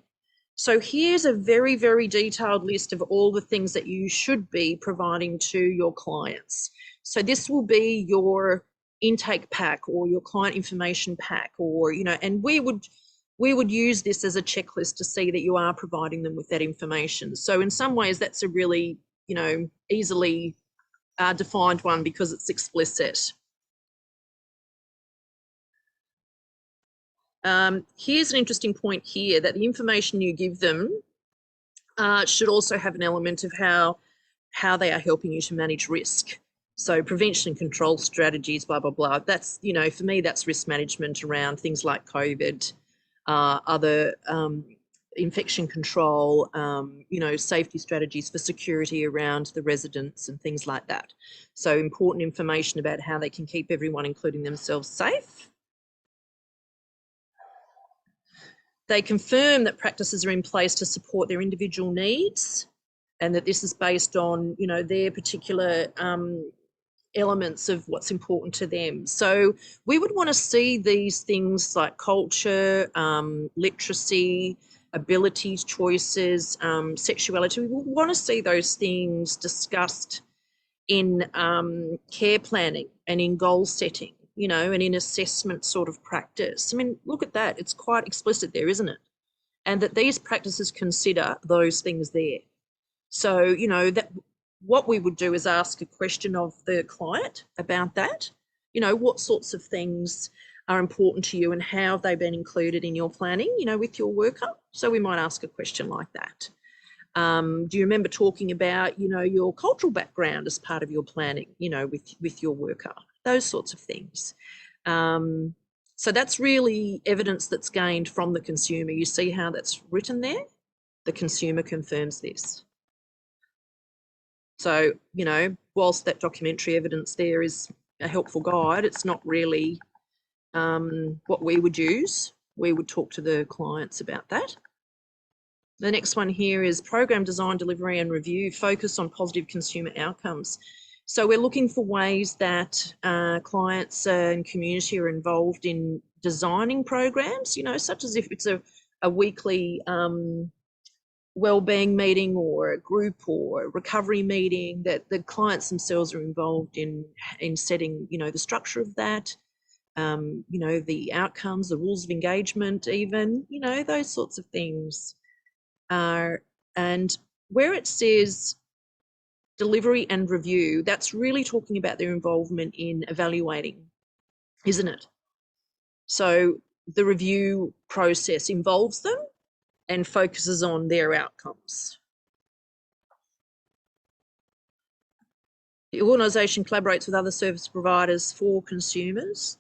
Speaker 1: So here's a very, very detailed list of all the things that you should be providing to your clients. So this will be your intake pack or your client information pack, or, you know, and we would use this as a checklist to see that you are providing them with that information. So in some ways that's a really, you know, easily defined one because it's explicit. Here's an interesting point here, that the information you give them should also have an element of how they are helping you to manage risk. So prevention and control strategies, blah, blah, blah. That's, you know, for me, that's risk management around things like COVID, other infection control, you know, safety strategies for security around the residents and things like that. So important information about how they can keep everyone, including themselves, safe. They confirm that practices are in place to support their individual needs, and that this is based on, you know, their particular elements of what's important to them. So we would want to see these things like culture, literacy, abilities, choices, sexuality. We would want to see those things discussed in care planning and in goal setting, you know, and in assessment sort of practice. I mean, look at that. It's quite explicit there, isn't it? And that these practices consider those things there. So, you know, that what we would do is ask a question of the client about that. You know, what sorts of things are important to you and how have they been included in your planning, you know, with your worker? So we might ask a question like that. Do you remember talking about, you know, your cultural background as part of your planning, you know, with your worker? Those sorts of things. So that's really evidence that's gained from the consumer. You see how that's written there? The consumer confirms this. So, you know, whilst that documentary evidence there is a helpful guide, it's not really what we would use. We would talk to the clients about that. The next one here is program design, delivery and review, focus on positive consumer outcomes. So we're looking for ways that clients and community are involved in designing programs, you know, such as if it's a weekly wellbeing meeting or a group or a recovery meeting, that the clients themselves are involved in setting, you know, the structure of that, you know, the outcomes, the rules of engagement, even, you know, those sorts of things. And where it says delivery and review, that's really talking about their involvement in evaluating, isn't it? So the review process involves them and focuses on their outcomes. The organisation collaborates with other service providers for consumers.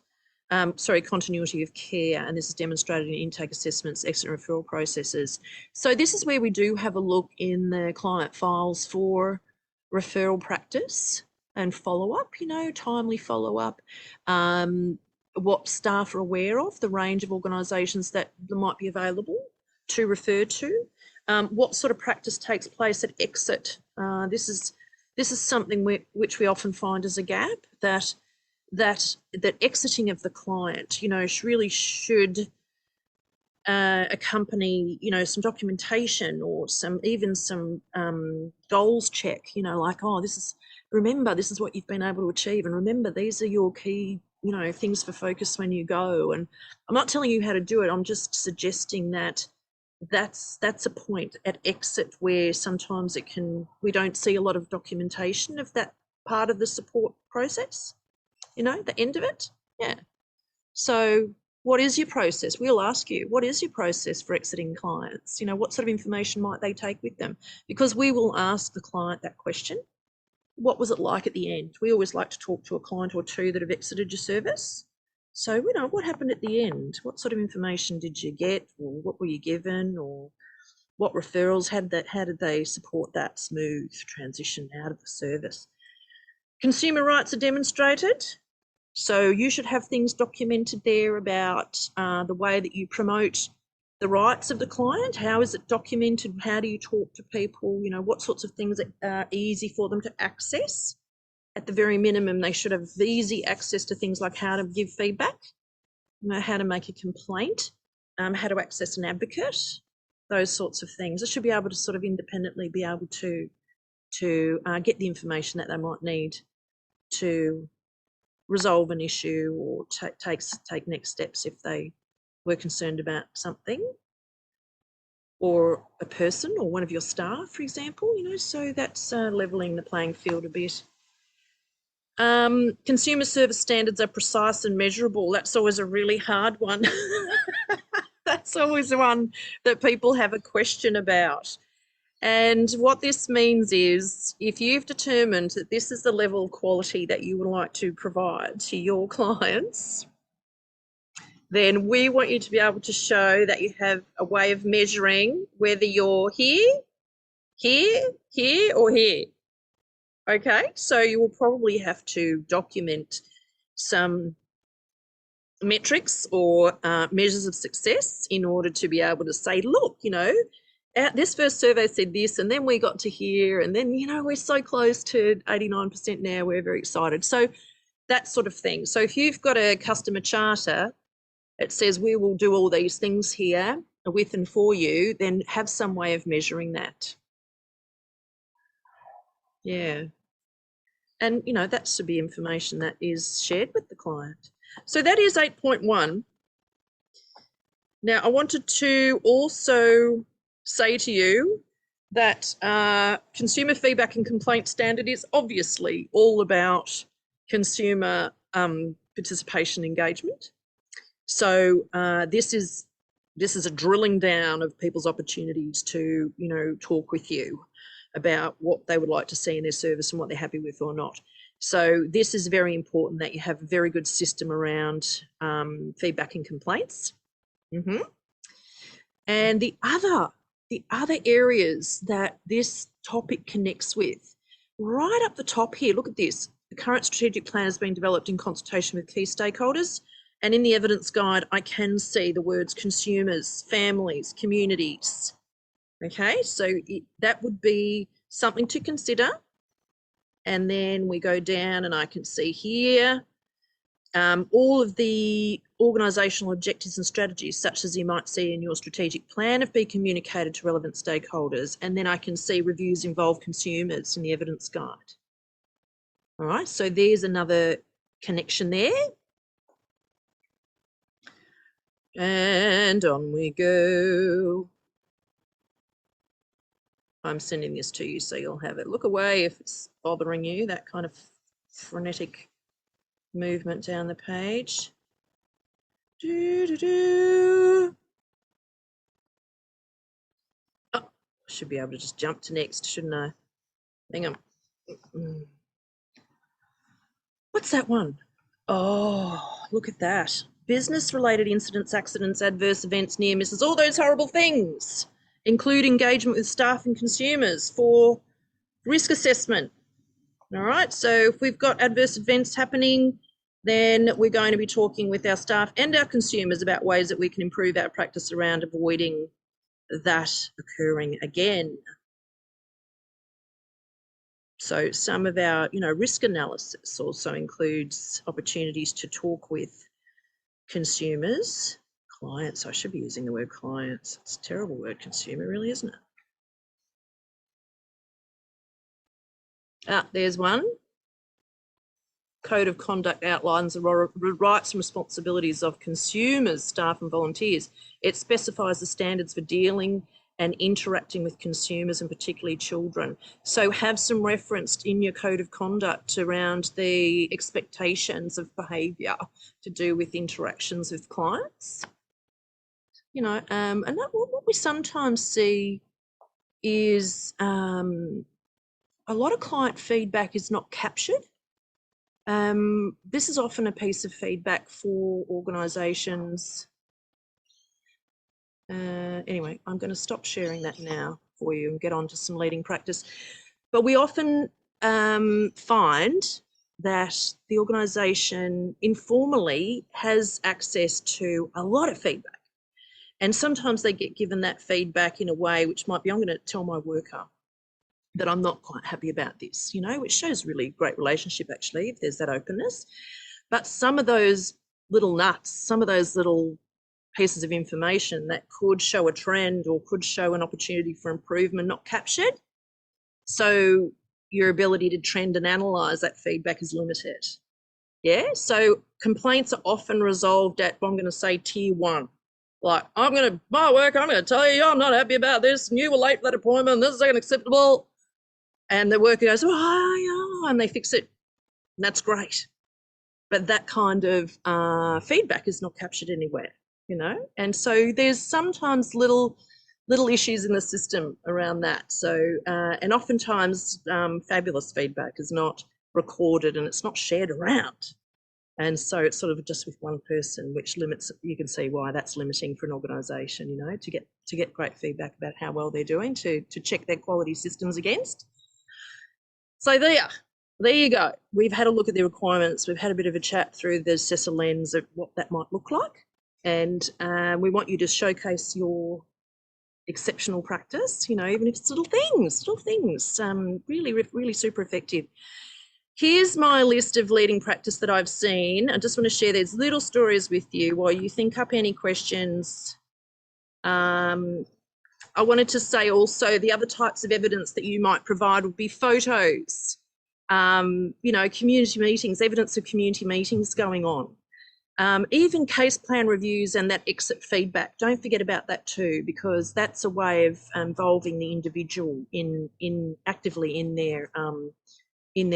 Speaker 1: Continuity of care, and this is demonstrated in intake assessments, exit referral processes. So this is where we do have a look in the client files for referral practice and follow-up, you know, timely follow-up, what staff are aware of, the range of organisations that might be available to refer to, what sort of practice takes place at exit. This is something which we often find as a gap, that exiting of the client, you know, really should accompany, you know, some documentation or some goals check, you know, like, oh, remember this is what you've been able to achieve, and remember these are your key, you know, things for focus when you go. And I'm not telling you how to do it, I'm just suggesting that that's a point at exit where sometimes we don't see a lot of documentation of that part of the support process, you know, the end of it. Yeah. So what is your process? We'll ask you, what is your process for exiting clients? You know, what sort of information might they take with them? Because we will ask the client that question. What was it like at the end? We always like to talk to a client or two that have exited your service. So, you know, what happened at the end? What sort of information did you get, or what were you given, or what referrals how did they support that smooth transition out of the service? Consumer rights are demonstrated. So you should have things documented there about the way that you promote the rights of the client. How is it documented? How do you talk to people? You know, what sorts of things are easy for them to access? At the very minimum, they should have easy access to things like how to give feedback, you know, how to make a complaint, how to access an advocate, those sorts of things. They should be able to sort of independently be able to get the information that they might need to resolve an issue or take next steps if they were concerned about something, or a person or one of your staff, for example, you know, so that's levelling the playing field a bit. Consumer service standards are precise and measurable. That's always a really hard one. That's always the one that people have a question about. And what this means is, if you've determined that this is the level of quality that you would like to provide to your clients, then we want you to be able to show that you have a way of measuring whether you're here, here, here, or here. Okay, so you will probably have to document some metrics or measures of success in order to be able to say, look, you know, this first survey said this, and then we got to here, and then, you know, we're so close to 89% now, we're very excited. So that sort of thing. So if you've got a customer charter, it says we will do all these things here with and for you, then have some way of measuring that. Yeah. And, you know, that should be information that is shared with the client. So that is 8.1. Now, I wanted to also say to you that consumer feedback and complaint standard is obviously all about consumer participation engagement. So this is a drilling down of people's opportunities to, you know, talk with you about what they would like to see in their service and what they're happy with or not. So this is very important that you have a very good system around feedback and complaints. And the other areas that this topic connects with, right up the top here, look at this. The current strategic plan has been developed in consultation with key stakeholders. And in the evidence guide, I can see the words consumers, families, communities. Okay, so that would be something to consider. And then we go down and I can see here all of the organisational objectives and strategies, such as you might see in your strategic plan, have been communicated to relevant stakeholders. And then I can see reviews involve consumers in the evidence guide. All right, so there's another connection there. And on we go. I'm sending this to you so you'll have it. Look away if it's bothering you, that kind of frenetic movement down the page. Oh, I should be able to just jump to next, shouldn't I? Hang on. What's that one? Oh, look at that. Business-related incidents, accidents, adverse events, near misses, all those horrible things. Include engagement with staff and consumers for risk assessment. All right, so if we've got adverse events happening, then we're going to be talking with our staff and our consumers about ways that we can improve our practice around avoiding that occurring again. So some of our, you know, risk analysis also includes opportunities to talk with consumers, clients. I should be using the word clients. It's a terrible word, consumer, really, isn't it? Ah, there's one. Code of conduct outlines the rights and responsibilities of consumers, staff and volunteers. It specifies the standards for dealing and interacting with consumers and particularly children. So have some reference in your code of conduct around the expectations of behaviour to do with interactions with clients. You know, and that, what we sometimes see is a lot of client feedback is not captured. This is often a piece of feedback for organisations. Anyway, I'm going to stop sharing that now for you and get on to some leading practice. But we often find that the organisation informally has access to a lot of feedback. And sometimes they get given that feedback in a way which might be, I'm going to tell my worker that I'm not quite happy about this, you know, which shows really great relationship actually, if there's that openness. But some of those little nuts, some of those little pieces of information that could show a trend or could show an opportunity for improvement not captured. So your ability to trend and analyse that feedback is limited. Yeah, so complaints are often resolved at, I'm going to say, tier 1. Like, my work, I'm going to tell you, I'm not happy about this, and you were late for that appointment, this is unacceptable. And the worker goes, oh, yeah, and they fix it. And that's great. But that kind of feedback is not captured anywhere, you know? And so there's sometimes little issues in the system around that. So, and oftentimes fabulous feedback is not recorded and it's not shared around. And so it's sort of just with one person, which limits, you can see why that's limiting for an organisation, you know, to get great feedback about how well they're doing, to check their quality systems against. So there you go. We've had a look at the requirements. We've had a bit of a chat through the assessor lens of what that might look like. And we want you to showcase your exceptional practice, you know, even if it's little things, really super effective. Here's my list of leading practice that I've seen. I just want to share these little stories with you while you think up any questions. I wanted to say also the other types of evidence that you might provide would be photos, you know, community meetings, evidence of community meetings going on. Even case plan reviews and that exit feedback. Don't forget about that too, because that's a way of involving the individual in actively in their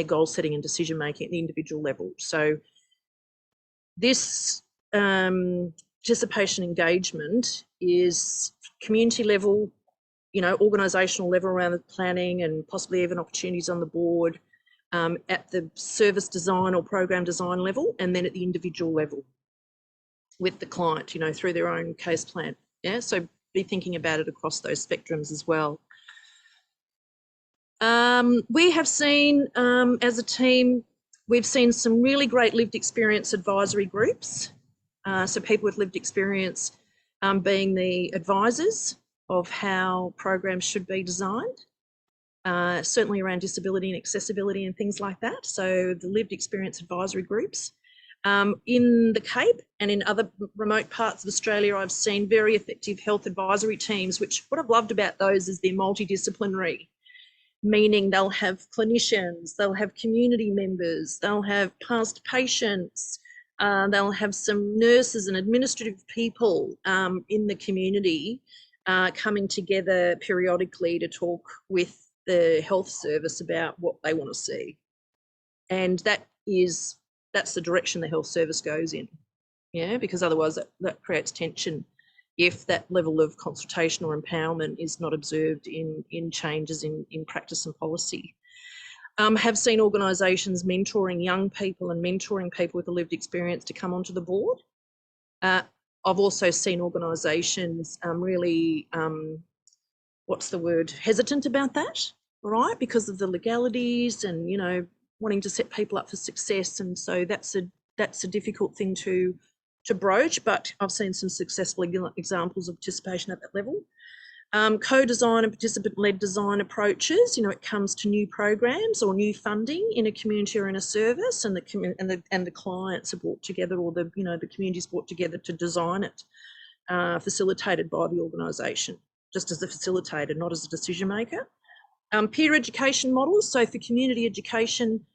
Speaker 1: goal setting and decision making at the individual level. So this participation engagement is community level, you know, organisational level around the planning and possibly even opportunities on the board, at the service design or program design level, and then at the individual level with the client, you know, through their own case plan. Yeah, so be thinking about it across those spectrums as well. We have seen, as a team, we've seen some really great lived experience advisory groups. So people with lived experience being the advisors of how programs should be designed, certainly around disability and accessibility and things like that. So the lived experience advisory groups. In the Cape and in other remote parts of Australia, I've seen very effective health advisory teams, which what I've loved about those is they're multidisciplinary, meaning they'll have clinicians, they'll have community members, they'll have past patients, they'll have some nurses and administrative people in the community coming together periodically to talk with the health service about what they want to see. And that's the direction the health service goes in, yeah, because otherwise that creates tension if that level of consultation or empowerment is not observed in changes in practice and policy. Have seen organisations mentoring young people and mentoring people with a lived experience to come onto the board. I've also seen organisations really, hesitant about that, right, because of the legalities and, you know, wanting to set people up for success. And so that's a difficult thing to broach, but I've seen some successful examples of participation at that level. Co-design and participant-led design approaches, you know, it comes to new programs or new funding in a community or in a service, and the clients are brought together, or the community's brought together to design it, facilitated by the organisation, just as a facilitator, not as a decision maker. Peer education models, so for community education,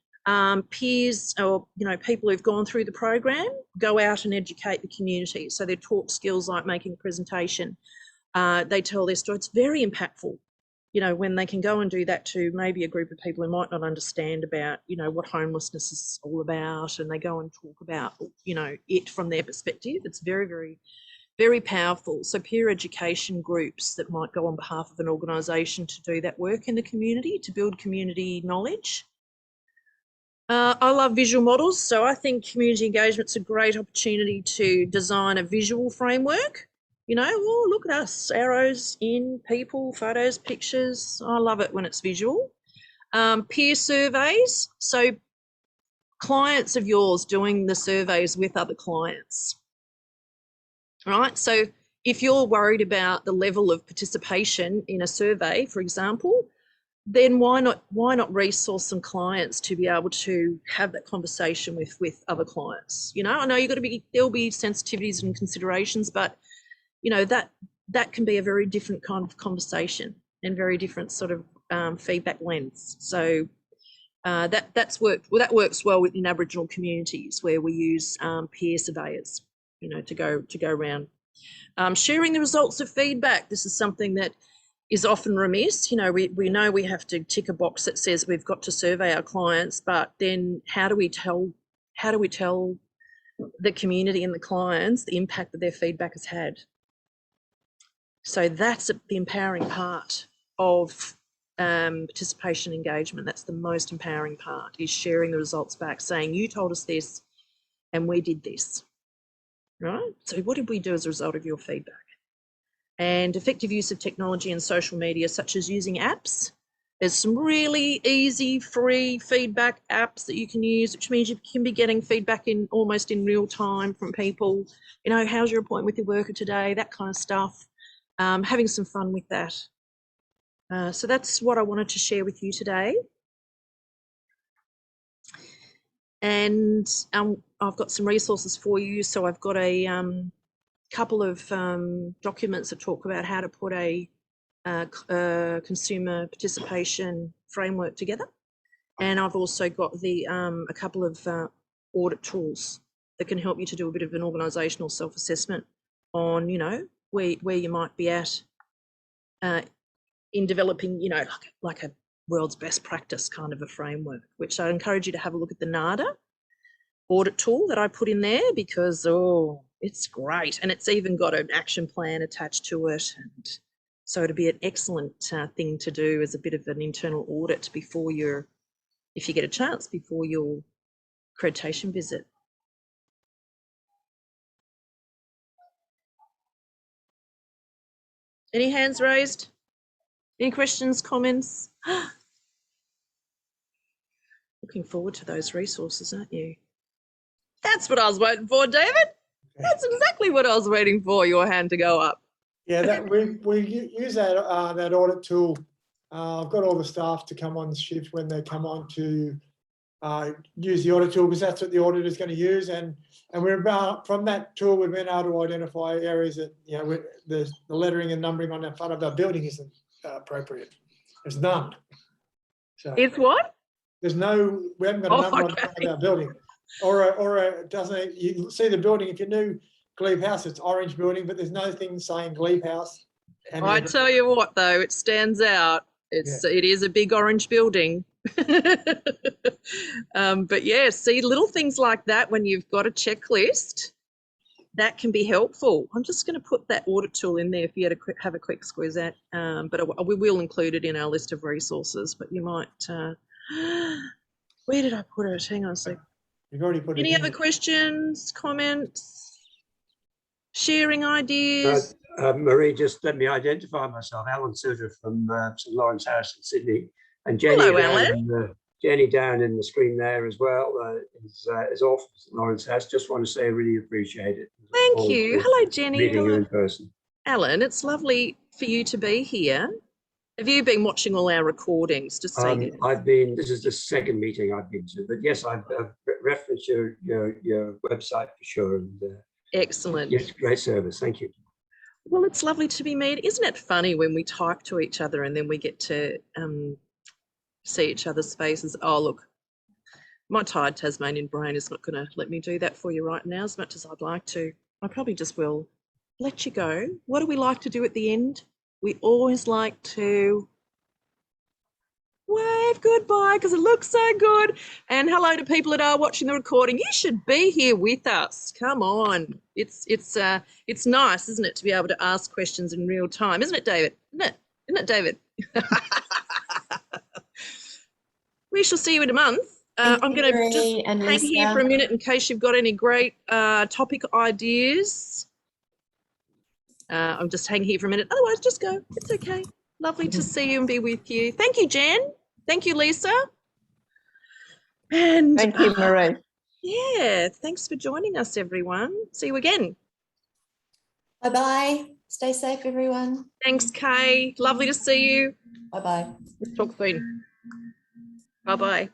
Speaker 1: peers or, you know, people who've gone through the program go out and educate the community. So they're taught skills like making a presentation. They tell their story. It's very impactful, you know, when they can go and do that to maybe a group of people who might not understand about, you know, what homelessness is all about, and they go and talk about, you know, it from their perspective. It's very, very, very powerful. So peer education groups that might go on behalf of an organisation to do that work in the community, to build community knowledge. I love visual models, so I think community engagement's a great opportunity to design a visual framework. You know, oh, look at us, arrows in, people, photos, pictures. I love it when it's visual. Peer surveys, so clients of yours doing the surveys with other clients. Right, so if you're worried about the level of participation in a survey, for example, then why not resource some clients to be able to have that conversation with other clients? You know, I know there'll be sensitivities and considerations, but you know, that can be a very different kind of conversation and very different sort of feedback lens. So that works well within Aboriginal communities where we use peer surveyors, you know, to go around. Sharing the results of feedback. This is something that is often remiss. You know, we know we have to tick a box that says we've got to survey our clients, but then how do we tell the community and the clients the impact that their feedback has had? So that's the empowering part of participation engagement. That's the most empowering part, is sharing the results back, saying you told us this and we did this. Right? So what did we do as a result of your feedback? And effective use of technology and social media, such as using apps. There's some really easy, free feedback apps that you can use, which means you can be getting feedback almost in real time from people. You know, how's your appointment with your worker today? That kind of stuff. having some fun with that. So that's what I wanted to share with you today. And I've got some resources for you. So I've got a couple of documents that talk about how to put a consumer participation framework together. And I've also got the a couple of audit tools that can help you to do a bit of an organisational self-assessment on, you know, where you might be at in developing, you know, like a world's best practice kind of a framework, which I encourage you to have a look at the NADA audit tool that I put in there, because, oh, it's great. And it's even got an action plan attached to it. And so it'd be an excellent thing to do as a bit of an internal audit before if you get a chance, before your accreditation visit. Any hands raised? Any questions, comments? Looking forward to those resources, aren't you? That's what I was waiting for, David. That's exactly what I was waiting for, your hand to go up.
Speaker 3: Yeah, that we use that that audit tool. I've got all the staff to come on shift when they come on to use the audit tool, because that's what the auditor is going to use. And we're about, from that tool, we've been able to identify areas that, you know, the lettering and numbering on the front of our building isn't appropriate. There's none. So
Speaker 1: It's what?
Speaker 3: there's no, we haven't got a number on the front of our building. Or doesn't, you see the building, if you're new Glebe House, it's orange building, but there's no thing saying Glebe House. And
Speaker 1: I tell you what, though, it stands out. It is a big orange building. But yeah, see, little things like that, when you've got a checklist, that can be helpful. I'm just going to put that audit tool in there if you had have a quick squeeze at, but we will include it in our list of resources. But you might, where did I put it? Hang on a sec.
Speaker 3: You've already put
Speaker 1: Any
Speaker 3: it in.
Speaker 1: other questions, comments, sharing ideas?
Speaker 7: Marie, just let me identify myself. Alan Suter from St Lawrence House in Sydney, and Jenny.
Speaker 1: Hello, Alan.
Speaker 7: Jenny down in the screen there as well is off St Lawrence House. Just want to say I really appreciate it.
Speaker 1: Thank you. Hello, Jenny.
Speaker 7: Meeting you in person.
Speaker 1: Alan, it's lovely for you to be here. Have you been watching all our recordings? Just say
Speaker 7: this is the second meeting I've been to, but yes, I've referenced your website for sure. And,
Speaker 1: excellent.
Speaker 7: Yes, great service. Thank you.
Speaker 1: Well, it's lovely to be met. Isn't it funny when we type to each other and then we get to see each other's faces? Oh, look, my tired Tasmanian brain is not going to let me do that for you right now as much as I'd like to. I probably just will let you go. What do we like to do at the end? We always like to wave goodbye because it looks so good. And hello to people that are watching the recording. You should be here with us. Come on. It's nice, isn't it, to be able to ask questions in real time, isn't it, David? Isn't it, David? We shall see you in a month. I'm going to just hang here for a minute in case you've got any great topic ideas. I'm just hanging here for a minute. Otherwise, just go. It's okay. Lovely to see you and be with you. Thank you, Jen. Thank you, Lisa. And
Speaker 8: thank you, Marie.
Speaker 1: Yeah, thanks for joining us, everyone. See you again.
Speaker 4: Bye-bye. Stay safe, everyone.
Speaker 1: Thanks, Kay. Lovely to see you.
Speaker 4: Bye-bye.
Speaker 1: Talk soon. Bye-bye.